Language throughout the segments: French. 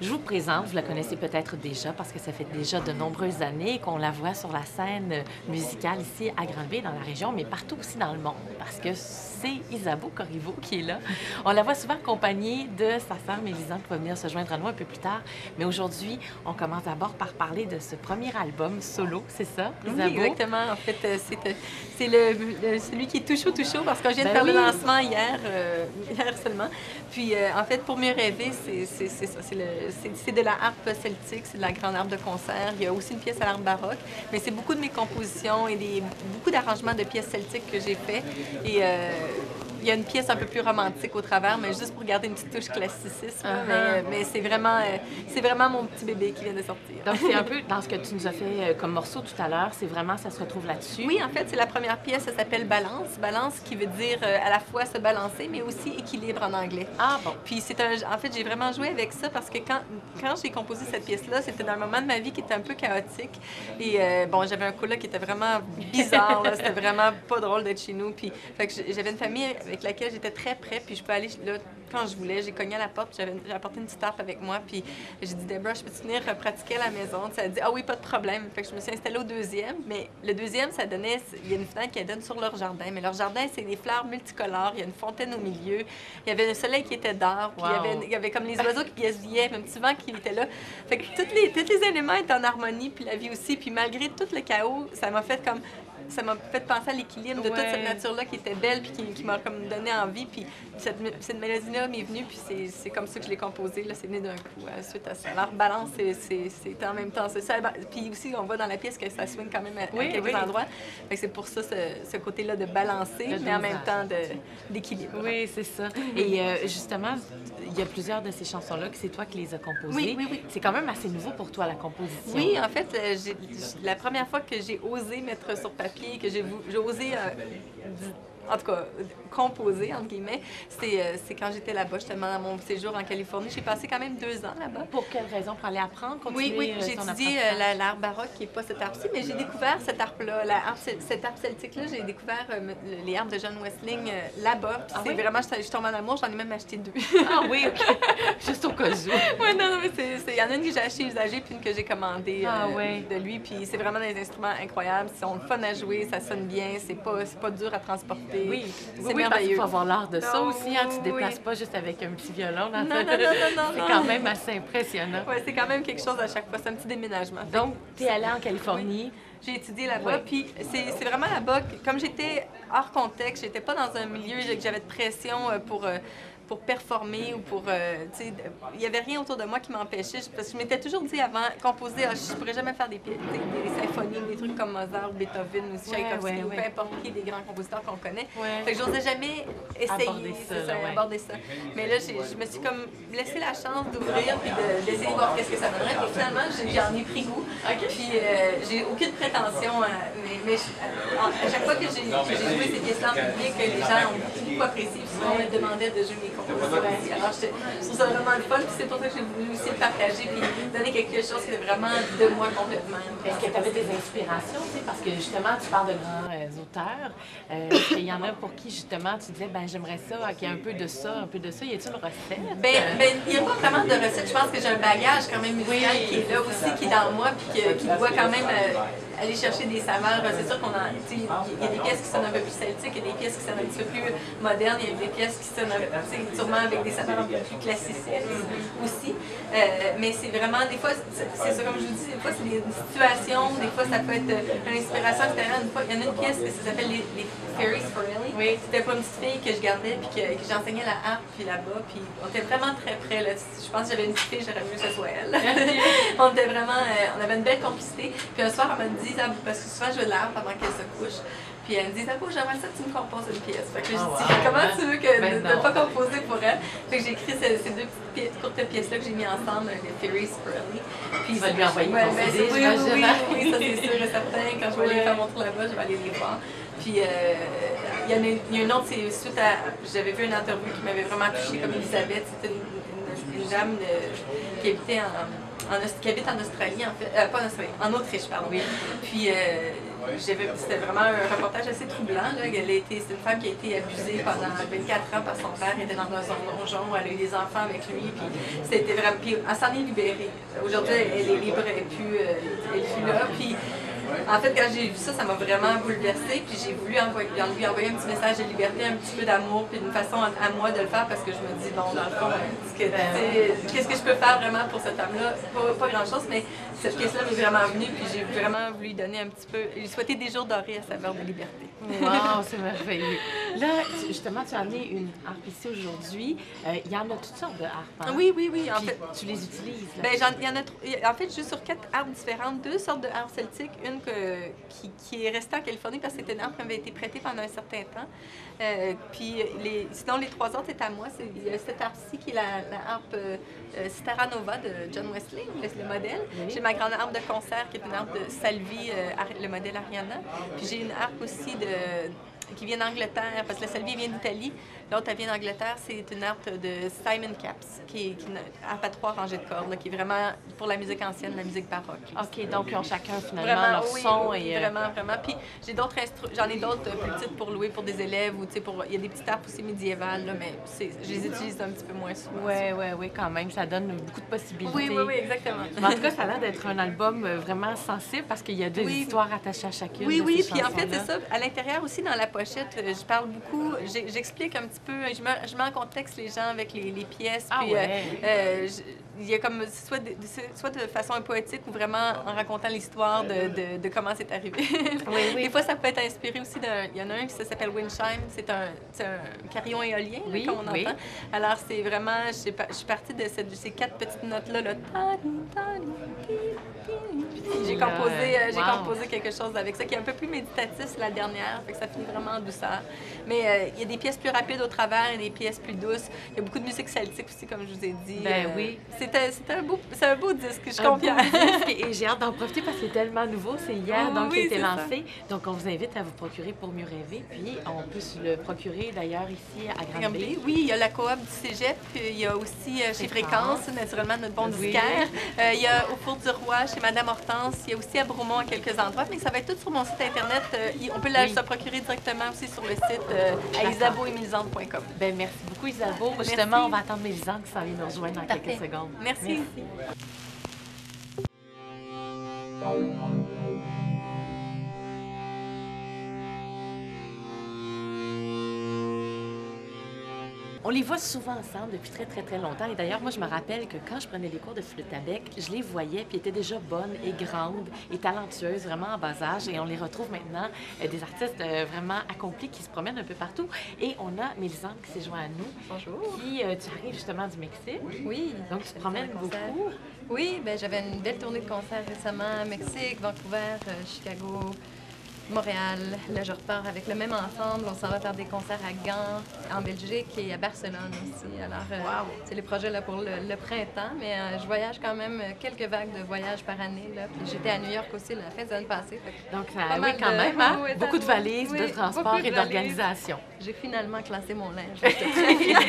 Je vous présente, vous la connaissez peut-être déjà parce que ça fait déjà de nombreuses années qu'on la voit sur la scène musicale ici à Granby, dans la région, mais partout aussi dans le monde, parce que c'est Isabeau Corriveau qui est là. On la voit souvent accompagnée de sa sœur Mélisande qui va venir se joindre à nous un peu plus tard. Mais aujourd'hui, on commence d'abord par parler de ce premier album solo, c'est ça, Isabeau? Oui, exactement. En fait, c'est celui qui est tout chaud parce que je viens de faire le lancement hier seulement. Puis, en fait, pour mieux rêver, c'est ça. C'est de la harpe celtique, c'est de la grande harpe de concert. Il y a aussi une pièce à l'harpe baroque, mais c'est beaucoup de mes compositions et beaucoup d'arrangements de pièces celtiques que j'ai fait. Et il y a une pièce un peu plus romantique au travers, mais juste pour garder une petite touche classicisme. Mais c'est vraiment mon petit bébé qui vient de sortir. Donc, c'est un peu dans ce que tu nous as fait comme morceau tout à l'heure, c'est vraiment, ça se retrouve là-dessus. Oui, en fait, c'est la première pièce, ça s'appelle Balance. Balance qui veut dire à la fois se balancer, mais aussi équilibre en anglais. Ah bon. Puis en fait, j'ai vraiment joué avec ça parce que quand j'ai composé cette pièce-là, c'était dans un moment de ma vie qui était un peu chaotique. Et bon, j'avais un coloc qui était vraiment bizarre, c'était vraiment pas drôle d'être chez nous. Puis fait que j'avais une famille avec laquelle j'étais très près, puis je peux aller là quand je voulais. J'ai cogné à la porte, j'ai apporté une petite harpe avec moi, puis j'ai dit, Debra, je peux venir pratiquer à la maison? Ça a dit, ah oui, pas de problème. Fait que je me suis installée au deuxième, mais le deuxième, ça donnait, il y a une fenêtre qui donne sur leur jardin, mais leur jardin, c'est des fleurs multicolores, il y a une fontaine au milieu, il y avait le soleil qui était d'or, puis il y avait comme les oiseaux qui gazouillaient, un petit vent qui était là. Fait que tous les éléments étaient en harmonie, puis la vie aussi, puis malgré tout le chaos, ça m'a fait penser à l'équilibre de toute cette nature-là qui était belle puis qui m'a comme donné envie. Puis cette mélodie-là m'est venue, puis c'est comme ça que je l'ai composée. Là, c'est venu d'un coup suite à ça. Alors, Balance, c'est en même temps ça. Puis aussi, on voit dans la pièce que ça swing quand même à quelques endroits. Fait que c'est pour ça, ce côté-là de balancer, mais en même temps d'équilibre. Oui, c'est ça. Et justement, il y a plusieurs de ces chansons-là que c'est toi qui les as composées. Oui. C'est quand même assez nouveau pour toi, la composition. Oui, en fait, la première fois que j'ai osé mettre sur papier, que j'ai osé, en tout cas, composer, entre guillemets, c'est quand j'étais là-bas, justement, dans mon séjour en Californie. J'ai passé quand même 2 ans là-bas. Pour quelle raison? Pour aller apprendre, continuer Oui, j'ai étudié l'art baroque, qui n'est pas cette harpe-ci, mais j'ai découvert cette harpe-là, cette harpe celtique-là. J'ai découvert les harpes de John Westling là-bas. Puis c'est vraiment, je suis tombée en amour, j'en ai même acheté 2. Ah oui, OK. Juste au cas où. Oui, non, mais il y en a une que j'ai achetée usagée, puis une que j'ai commandée de lui. Puis c'est vraiment des instruments incroyables. Ils sont fun à jouer, ça sonne bien, c'est pas dur à transporter. Oui, c'est merveilleux. Parce qu'il faut avoir l'art de ça aussi. Hein? Tu ne te déplaces pas juste avec un petit violon. Non. C'est quand même assez impressionnant. Oui, c'est quand même quelque chose à chaque fois. C'est un petit déménagement. Donc, tu es allée en Californie. Oui. J'ai étudié là-bas, puis c'est vraiment là-bas, comme j'étais hors contexte, j'étais pas dans un milieu que j'avais de pression pour performer ou pour... il n'y avait rien autour de moi qui m'empêchait, parce que je m'étais toujours dit avant, composer, je pourrais jamais faire des symphonies, des trucs comme Mozart ou Beethoven ou Tchaïkovski ou peu importe qui, des grands compositeurs qu'on connaît. Fait que j'osais jamais essayer aborder ça. Mais là, je me suis comme laissé la chance d'ouvrir puis d'essayer de voir qu'est-ce que ça donnerait. Puis finalement, j'en ai pris goût. Puis j'ai aucune prétention, mais à chaque fois que j'ai joué ces pièces-là en public, les gens ont beaucoup apprécié. Puis souvent, on me demandait de jouer mes compositions. Alors, je trouve ça vraiment le fun. Puis c'est pour ça que j'ai voulu aussi le partager puis donner quelque chose qui est vraiment de moi complètement. Est-ce que tu avais des inspirations? Parce que justement, tu parles de grands auteurs. Il y en a pour qui, justement, tu disais, ben j'aimerais ça, qu'il y ait un peu de ça, un peu de ça. Y a-t-il une recette? Il n'y a pas vraiment de recette. Je pense que j'ai un bagage quand même musical qui est là aussi, qui est dans moi, puis qui doit quand même aller chercher des saveurs. C'est sûr qu'on il y a des pièces qui sonnent un peu plus celtiques, il y a des pièces qui sonnent un petit peu plus modernes, il y a des pièces qui sonnent sûrement avec des saveurs un peu plus classiques aussi. Mais c'est vraiment, des fois, c'est ça, comme je vous dis, des fois c'est des situations, des fois ça peut être une inspiration extérieure. Il y en a une pièce qui s'appelle les Fairies for Ellie. Oui. C'était pour une petite fille que je gardais, puis que j'enseignais la harpe, puis là-bas, puis on était vraiment très près. Là. Je pense que j'avais une petite fille, j'aurais voulu que ce soit elle. On était vraiment, on avait une belle complicité. Puis un soir, elle m'a dit, parce que souvent je joue de l'harpe avant qu'elle se couche. Puis elle me dit, Zabo, j'aimerais ça que tu me composes une pièce. Fait que je dis, comment tu veux de ne pas composer pour elle? Fait que j'ai écrit ces 2 petites courtes pièces-là que j'ai mis ensemble, les Fairies for Ellie. Puis tu vas lui envoyer ton CD, oui, ça c'est sûr et certain. Quand je vais aller faire mon tour là-bas, je vais aller les voir. Puis il y a une autre, c'est suite à... J'avais vu une interview qui m'avait vraiment touchée comme Elisabeth. C'était une dame qui habitait qui habite en Australie, en fait. Pas en Australie, en Autriche, pardon. Oui. Puis C'était vraiment un reportage assez troublant. Là. C'est une femme qui a été abusée pendant 24 ans par son père. Elle était dans un donjon où elle a eu des enfants avec lui. Puis c'était vraiment. Puis elle s'en est libérée. Aujourd'hui, elle est libre, elle est plus là. Puis en fait, quand j'ai vu ça, ça m'a vraiment bouleversée. Puis j'ai voulu lui envoyer un petit message de liberté, un petit peu d'amour, puis une façon à moi de le faire parce que je me dis, bon, dans le fond, qu'est-ce que je peux faire vraiment pour cette femme-là? Pas grand-chose, mais cette pièce-là m'est vraiment venue, puis j'ai vraiment voulu lui donner un petit peu, lui souhaiter des jours dorés à saveur de liberté. Wow, c'est merveilleux. Là, justement, tu as amené une harpe ici aujourd'hui. Il y en a toutes sortes de harpes. Hein? Oui. En Puis fait, tu les utilises. Là. ben, il y en a, en fait, je joue sur 4 harpes différentes, 2 sortes de harpes celtiques, une qui est restée en Californie parce que c'était une harpe qui m'avait été prêtée pendant un certain temps. Sinon, les 3 autres, c'est à moi. Il y a cette harpe-ci qui est la harpe Cithara Nova de John Wesley, le modèle. Oui. J'ai ma grande harpe de concert qui est une harpe de Salvi, le modèle Ariana. Puis j'ai une harpe aussi qui vient d'Angleterre, parce que la Salvi vient d'Italie. L'autre, elle vient d'Angleterre. C'est une harpe de Simon Caps, qui est une harpe à 3 rangées de cordes, là, qui est vraiment pour la musique ancienne, la musique baroque. OK, donc ils ont chacun finalement Vraiment, leur son. Oui, vraiment. Puis j'en ai d'autres plus petites pour louer pour des élèves. Ou, il y a des petites harpes aussi médiévales, là, mais je les utilise un petit peu moins souvent. Oui, quand même. Ça donne beaucoup de possibilités. Oui, exactement. Mais en tout cas, ça a l'air d'être un album vraiment sensible parce qu'il y a deux histoires attachées à chacune. Oui, de ces puis en fait, chansons-là. c'est ça. À l'intérieur aussi, dans la pochette, je parle beaucoup, j'explique un petit peu, je mets en contexte les gens avec les pièces. Ah puis, ouais. il y a comme soit de façon poétique ou vraiment en racontant l'histoire de comment c'est arrivé. Oui. Des fois, ça peut être inspiré aussi il y en a un qui s'appelle Windchime, c'est un carillon éolien, là, Oui, comme on oui. entend. Alors, c'est vraiment, je suis partie de ces 4 petites notes-là, là. J'ai composé quelque chose avec ça qui est un peu plus méditatif, c'est la dernière, fait que ça finit vraiment en douceur. Mais il y a des pièces plus rapides au travers et des pièces plus douces. Il y a beaucoup de musique celtique aussi, comme je vous ai dit. Ben oui. C'est un beau disque, je suis Un confiante. beau disque et j'ai hâte d'en profiter parce qu'il est tellement nouveau. C'est hier donc Oui, qu'il a été c'est ça. lancé. Donc on vous invite à vous procurer pour mieux rêver. Puis on peut se le procurer d'ailleurs ici à Granby. Oui, il y a la coop du Cégep, puis il y a aussi chez Fréquence, naturellement notre bon Oui. disquaire. Il y a au Four du Roi, chez Madame Hortense. Il y a aussi à Bromont à quelques endroits, mais ça va être tout sur mon site internet. On peut se procurer directement aussi sur le site à isabeauetmélisande.com. Ben merci beaucoup Isabeau. Justement, on va attendre Mélisande qui s'en vient nous rejoindre dans quelques Parfait. secondes. Merci. On les voit souvent ensemble depuis très, très, très longtemps. Et d'ailleurs, moi, je me rappelle que quand je prenais des cours de flûte à bec, je les voyais, puis étaient déjà bonnes et grandes et talentueuses, vraiment en bas âge. Et on les retrouve maintenant, des artistes vraiment accomplis qui se promènent un peu partout. Et on a Mélisande qui s'est joint à nous. Bonjour. Puis, tu arrives justement du Mexique. Oui. Donc, tu te promènes beaucoup. Oui, ben j'avais une belle tournée de concerts récemment, Mexique, Vancouver, Chicago, Montréal. Là, je repars avec le même ensemble. On s'en va faire des concerts à Gand, en Belgique et à Barcelone aussi. Alors, c'est les projets là, pour le printemps, mais je voyage quand même quelques vagues de voyages par année. Là. Puis j'étais à New York aussi la fin de l'année passée. Donc, oui, quand même, hein? Oui, Beaucoup de valises, oui, de transport beaucoup de et valises. d'organisation. J'ai finalement classé mon linge. J'étais très fière.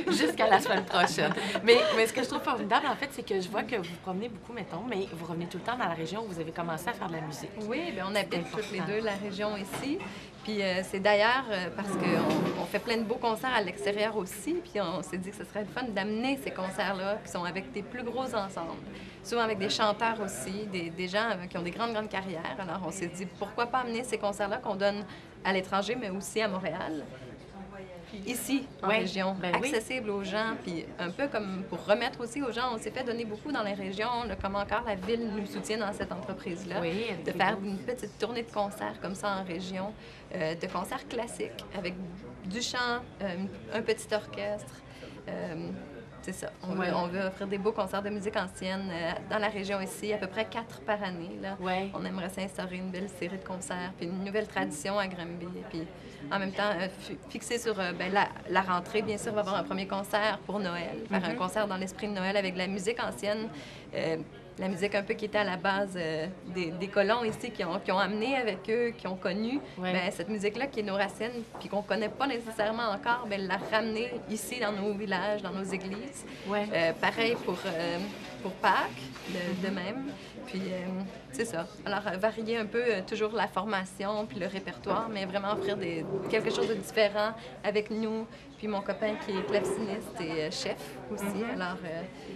Jusqu'à la semaine prochaine. Mais ce que je trouve formidable, en fait, c'est que je vois que vous vous promenez beaucoup, mettons, mais vous revenez tout le temps dans la région où vous avez commencé à faire de la musique. Oui, bien, on habite important. toutes les deux la région ici. Puis c'est d'ailleurs parce qu'on fait plein de beaux concerts à l'extérieur aussi. Puis on s'est dit que ce serait le fun d'amener ces concerts-là qui sont avec des plus gros ensembles. Souvent avec des chanteurs aussi, des gens qui ont des grandes carrières. Alors on s'est dit pourquoi pas amener ces concerts-là qu'on donne à l'étranger, mais aussi à Montréal. Ici, en région, accessible aux gens, puis un peu comme pour remettre aussi aux gens, on s'est fait donner beaucoup dans les régions, là, comme encore la ville nous soutient dans cette entreprise-là, de faire une petite tournée de concerts comme ça en région, de concerts classiques, avec du chant, un petit orchestre. C'est ça. On veut offrir des beaux concerts de musique ancienne dans la région ici, à peu près 4 par année. Là. On aimerait s'instaurer une belle série de concerts, puis une nouvelle tradition à Granby. Puis en même temps, fixer sur la rentrée, bien sûr, on va avoir un premier concert pour Noël, faire un concert dans l'esprit de Noël avec de la musique ancienne. La musique un peu qui était à la base des colons ici, qui ont amené avec eux, qui ont connu cette musique-là qui est nos racines, puis qu'on ne connaît pas nécessairement encore, bien, la ramener ici dans nos villages, dans nos églises. Pareil pour pour Pâques, de même. Puis, c'est ça. Alors, varier un peu toujours la formation puis le répertoire, mais vraiment offrir quelque chose de différent avec nous. Puis mon copain qui est claveciniste et chef aussi. Alors,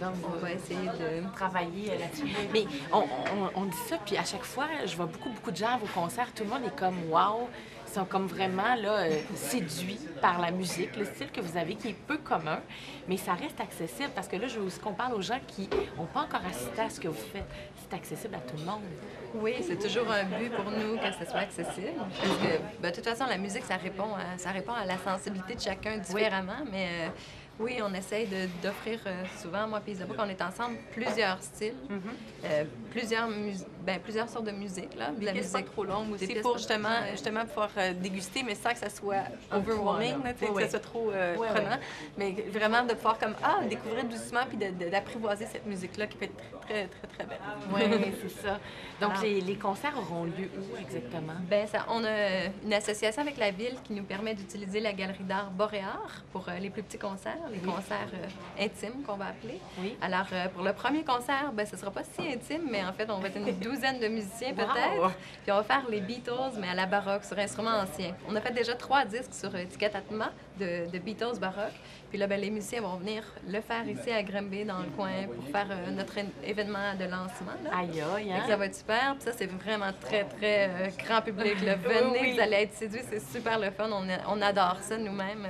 Donc, on va essayer de travailler là-dessus. Mais on dit ça, puis à chaque fois, je vois beaucoup de gens à vos concerts, tout le monde est comme « wow ». Ils sont comme vraiment là, séduits par la musique, le style que vous avez qui est peu commun, mais ça reste accessible parce que là, je veux aussi qu'on parle aux gens qui n'ont pas encore assisté à ce que vous faites. C'est accessible à tout le monde. Oui, c'est toujours un but pour nous que ce soit accessible. Parce que, ben, de toute façon, la musique, ça répond à la sensibilité de chacun différemment, mais oui, on essaye d'offrir souvent, moi et Isabeau, quand on est ensemble, plusieurs styles, plusieurs sortes de musique. Là, de la pièces musique pas trop longues aussi pièces pour pas- justement pouvoir déguster, mais sans que ça soit overwhelming, overwhelming, là, que ça soit trop prenant. Mais vraiment de pouvoir comme, découvrir doucement puis d'apprivoiser cette musique-là qui peut être très belle. Oui, c'est ça. Donc, les concerts auront lieu où exactement? Ben, on a une association avec la ville qui nous permet d'utiliser la galerie d'art Boréar pour les plus petits concerts, les concerts intimes qu'on va appeler. Oui. Alors, pour le premier concert, ben, ce ne sera pas si intime, mais en fait, on va être une douzaine de musiciens peut-être. Wow. Puis on va faire les Beatles, mais à la baroque, sur instruments anciens. On a fait déjà 3 disques sur étiquette Atma de Beatles baroque. Puis là, ben, les musiciens vont venir le faire ici à Granby, dans le coin, pour faire notre événement de lancement. Là. Aïe, aïe, Fait que ça va être super. Puis ça, c'est vraiment très grand public. Là. Venez, Oui. vous allez être séduits. C'est super le fun. On adore ça nous-mêmes.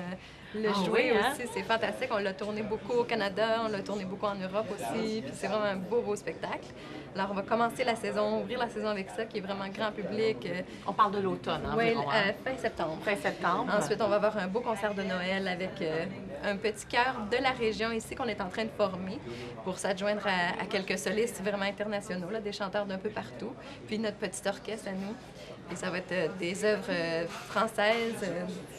Le jouer oui, hein? aussi, c'est fantastique. On l'a tourné beaucoup au Canada, on l'a tourné beaucoup en Europe aussi. Puis c'est vraiment un beau spectacle. Alors, on va commencer la saison, ouvrir la saison avec ça, qui est vraiment grand public. On parle de l'automne, Oui, environ, hein? fin septembre. Fin septembre. Ensuite, on va avoir un beau concert de Noël avec un petit chœur de la région ici qu'on est en train de former pour s'adjoindre à quelques solistes vraiment internationaux, là, des chanteurs d'un peu partout. Puis notre petit orchestre à nous. Et ça va être des œuvres françaises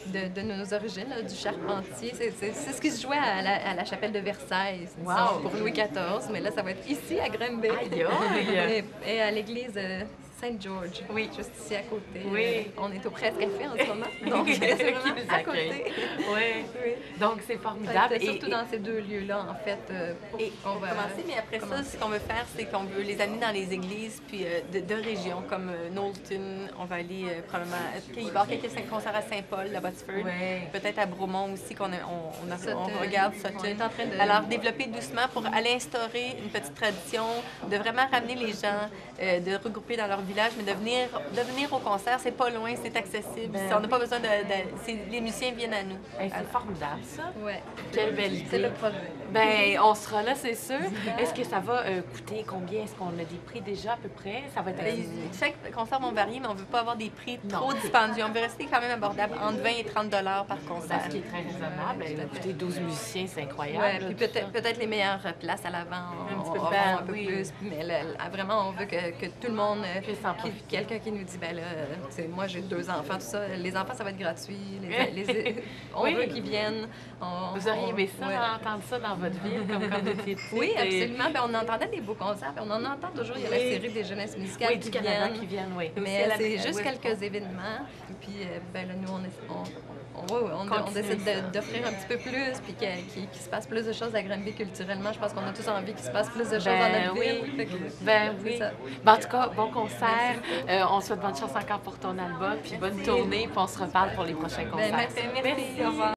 de nos origines, là, du Charpentier. C'est ce qui se jouait à la chapelle de Versailles, disons, pour Louis XIV. Mais là, ça va être ici, à Granby. Aïe, aïe. Et à l'église Saint-George, juste ici à côté. Oui. On est au Presse Café en ce moment, donc c'est vraiment Qui nous à accueille. côté. Oui. Donc, c'est formidable. Surtout dans ces 2 lieux-là, en fait, on va commencer, mais après ça, ce qu'on veut faire, c'est qu'on veut les amener dans les églises puis de régions comme Knowlton. On va aller probablement... Il va y avoir quelques concerts à Saint-Paul, à Botsford. Oui. Peut-être à Bromont aussi, on regarde Sutton. On est en train de... Alors, développer doucement pour aller instaurer une petite tradition, de vraiment ramener les gens, de regrouper dans leur village, mais de venir au concert, c'est pas loin, c'est accessible. On n'a pas besoin les musiciens viennent à nous. Hey, c'est formidable, ça. Ouais. Quelle belle idée. C'est le projet. Ben, on sera là, c'est sûr. Est-ce que ça va coûter combien? Est-ce qu'on a des prix déjà à peu près? Ça va être... Chaque concert va varier, mais on ne veut pas avoir des prix trop dispendieux. On veut rester quand même abordable, entre 20 et 30 $ par concert. Ce qui est très raisonnable. Écoutez, 12 musiciens, c'est incroyable. Oui, puis peut-être les meilleures places à l'avant, un peu plus. Mais vraiment, on veut que tout le monde puisse en profiter. Quelqu'un qui nous dit, ben là, moi j'ai 2 enfants, tout ça. Les enfants, ça va être gratuit. On veut qu'ils viennent. Vous auriez aimé ça, entendre ça dans votre ville, comme quand vous étiez petite? Oui, absolument. Ben, on entendait des beaux concerts. On en entend toujours. Il y a la série des jeunesses musicales du Canada qui viennent, oui. Mais c'est juste quelques événements. Puis ben là, nous, on décide d'offrir un petit peu plus, puis qu'il se passe plus de choses à Granby culturellement. Je pense qu'on a tous envie qu'il se passe plus de choses dans notre ville. Oui. Ben, en tout cas, bon concert. On souhaite bonne chance encore pour ton album, puis bonne tournée, puis on se reparle pour les prochains concerts. Merci. Au revoir.